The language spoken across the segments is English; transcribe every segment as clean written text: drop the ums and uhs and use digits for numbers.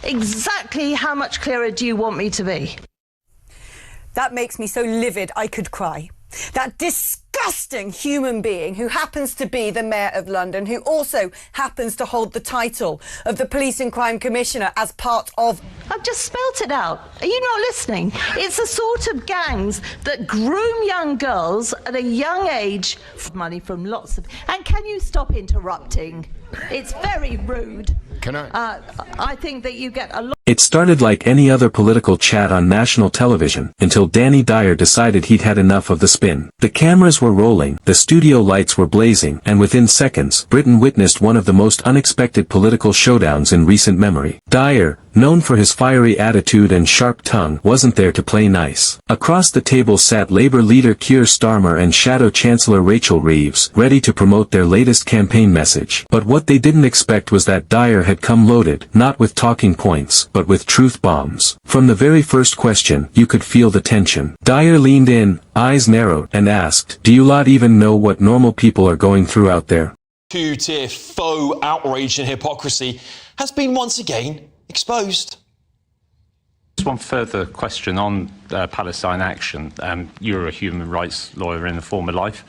Exactly how much clearer do you want me to be? That makes me so livid I could cry. That disgusting human being who happens to be the Mayor of London, who also happens to hold the title of the Police and Crime Commissioner as part of... I've just spelt it out. Are you not listening? It's the sort of gangs that groom young girls at a young age for money from lots of... And can you stop interrupting? It's very rude. Can I? I think that you get a lot... It started like any other political chat on national television, until Danny Dyer decided he'd had enough of the spin. The cameras were rolling, the studio lights were blazing, and within seconds, Britain witnessed one of the most unexpected political showdowns in recent memory. Dyer, known for his fiery attitude and sharp tongue, wasn't there to play nice. Across the table sat Labour leader Keir Starmer and Shadow Chancellor Rachel Reeves, ready to promote their latest campaign message. But what they didn't expect was that Dyer had come loaded, not with talking points, but with truth bombs. From the very first question, you could feel the tension. Dyer leaned in, eyes narrowed, and asked, "Do you lot even know what normal people are going through out there?" Two-tier faux outrage and hypocrisy has been once again exposed. Just one further question on Palestine Action. You're a human rights lawyer in a former life.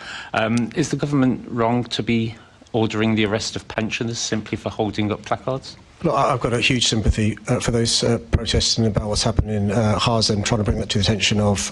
Is the government wrong to be ordering the arrest of pensioners simply for holding up placards? Look, I've got a huge sympathy for those protesting about what's happening in Gaza and trying to bring that to the attention of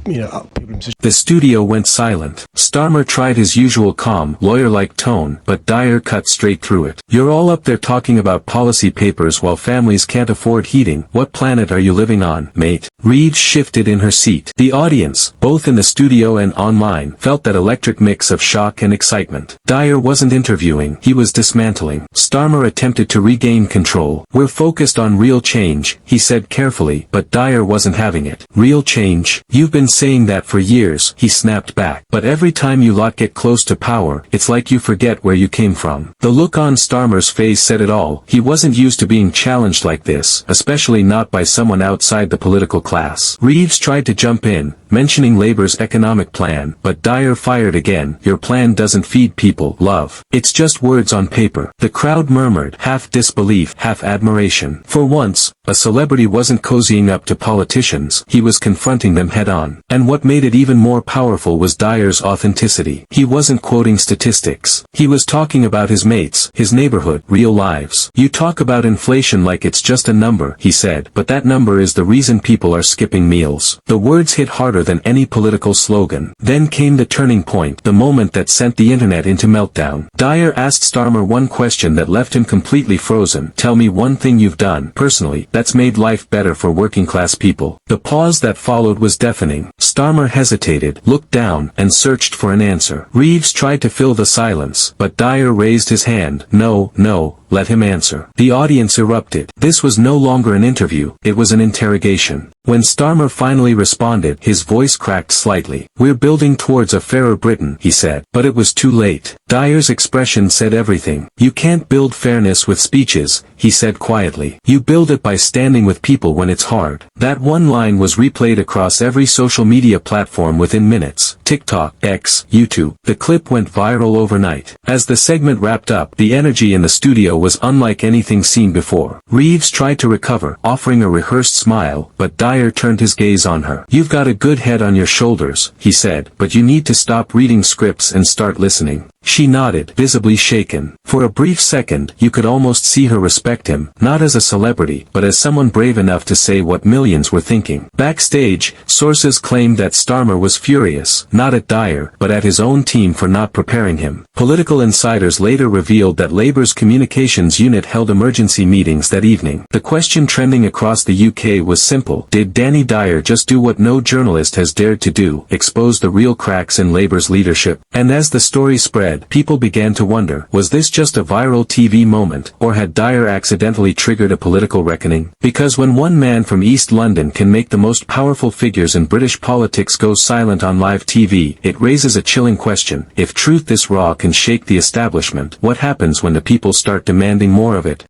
people in position. The studio went silent. Starmer tried his usual calm, lawyer-like tone, but Dyer cut straight through it. "You're all up there talking about policy papers while families can't afford heating. What planet are you living on, mate?" Reeves shifted in her seat. The audience, both in the studio and online, felt that electric mix of shock and excitement. Dyer wasn't interviewing, he was dismantling. Starmer attempted to regain control. "We're focused on real change," he said carefully, but Dyer wasn't having it. "Real change? You've been saying that for years," he snapped back. "But every time you lot get close to power, it's like you forget where you came from." The look on Starmer's face said it all. He wasn't used to being challenged like this, especially not by someone outside the political class. Reeves tried to jump in, mentioning Labour's economic plan, but Dyer fired again. "Your plan doesn't feed people love. It's just words on paper." The crowd murmured, half disbelief, half admiration. For once, a celebrity wasn't cozying up to politicians, he was confronting them head-on. And what made it even more powerful was Dyer's authenticity. He wasn't quoting statistics. He was talking about his mates, his neighborhood, real lives. "You talk about inflation like it's just a number," he said, "but that number is the reason people are skipping meals." The words hit harder than any political slogan. Then came the turning point, the moment that sent the internet into meltdown. Dyer asked Starmer one question that left him completely frozen. "Tell me one thing you've done, personally, that's made life better for working-class people." The pause that followed was deafening. Starmer hesitated, looked down, and searched for an answer. Reeves tried to fill the silence, but Dyer raised his hand. "No, no, let him answer." The audience erupted. This was no longer an interview, it was an interrogation. When Starmer finally responded, his voice cracked slightly. "We're building towards a fairer Britain," he said. But it was too late. Dyer's expression said everything. "You can't build fairness with speeches," he said quietly. "You build it by standing with people when it's hard." That one line was replayed across every social media platform within minutes. TikTok, X, YouTube. The clip went viral overnight. As the segment wrapped up, the energy in the studio was unlike anything seen before. Reeves tried to recover, offering a rehearsed smile, but Dyer turned his gaze on her. "You've got a good head on your shoulders," he said, "but you need to stop reading scripts and start listening." She nodded, visibly shaken. For a brief second, you could almost see her respect him, not as a celebrity, but as someone brave enough to say what millions were thinking. Backstage, sources claimed that Starmer was furious, not at Dyer, but at his own team for not preparing him. Political insiders later revealed that Labour's communications unit held emergency meetings that evening. The question trending across the UK was simple. Did Danny Dyer just do what no journalist has dared to do, expose the real cracks in Labour's leadership? And as the story spread, people began to wonder, was this just a viral TV moment, or had Dyer accidentally triggered a political reckoning? Because when one man from East London can make the most powerful figures in British politics go silent on live TV, it raises a chilling question. If truth this raw can shake the establishment, what happens when the people start demanding more of it?